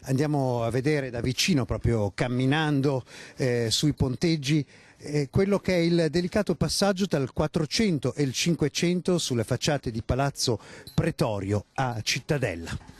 Andiamo a vedere da vicino, proprio camminando sui ponteggi, quello che è il delicato passaggio tra il 400 e il 500 sulle facciate di Palazzo Pretorio a Cittadella.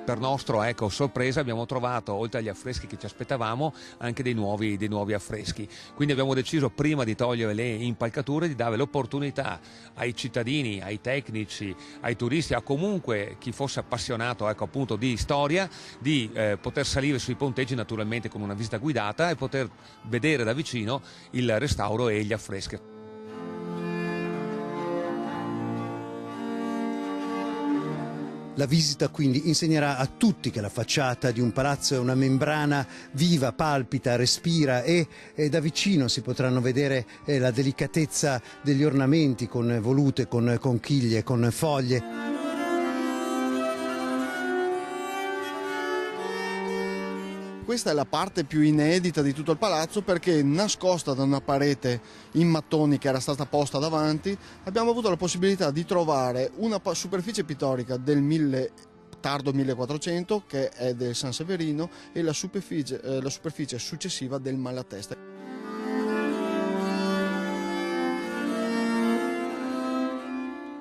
Per nostro sorpresa abbiamo trovato, oltre agli affreschi che ci aspettavamo, anche dei nuovi affreschi. Quindi abbiamo deciso, prima di togliere le impalcature, di dare l'opportunità ai cittadini, ai tecnici, ai turisti, a comunque chi fosse appassionato appunto di storia, di poter salire sui ponteggi, naturalmente con una visita guidata, e poter vedere da vicino il restauro e gli affreschi. La visita quindi insegnerà a tutti che la facciata di un palazzo è una membrana viva, palpita, respira e da vicino si potranno vedere la delicatezza degli ornamenti con volute, con conchiglie, con foglie. Questa è la parte più inedita di tutto il palazzo, perché nascosta da una parete in mattoni che era stata posta davanti abbiamo avuto la possibilità di trovare una superficie pittorica del tardo 1400, che è del San Severino, e la superficie successiva del Malatesta.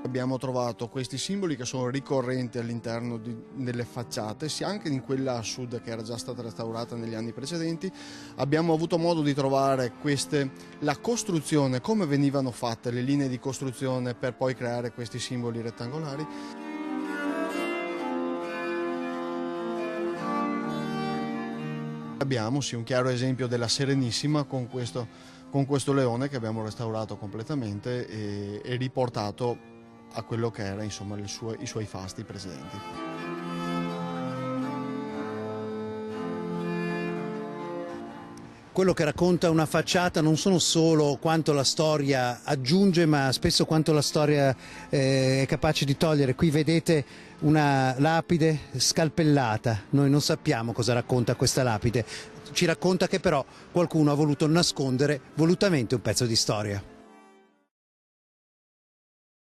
Abbiamo trovato questi simboli che sono ricorrenti all'interno delle facciate, sia anche in quella a sud che era già stata restaurata negli anni precedenti. Abbiamo avuto modo di trovare la costruzione, come venivano fatte le linee di costruzione per poi creare questi simboli rettangolari. Abbiamo un chiaro esempio della Serenissima con questo leone che abbiamo restaurato completamente e riportato a quello che era, insomma, i suoi fasti precedenti. Quello che racconta una facciata non sono solo quanto la storia aggiunge, ma spesso quanto la storia è capace di togliere. Qui vedete una lapide scalpellata, noi non sappiamo cosa racconta questa lapide, ci racconta che però qualcuno ha voluto nascondere volutamente un pezzo di storia.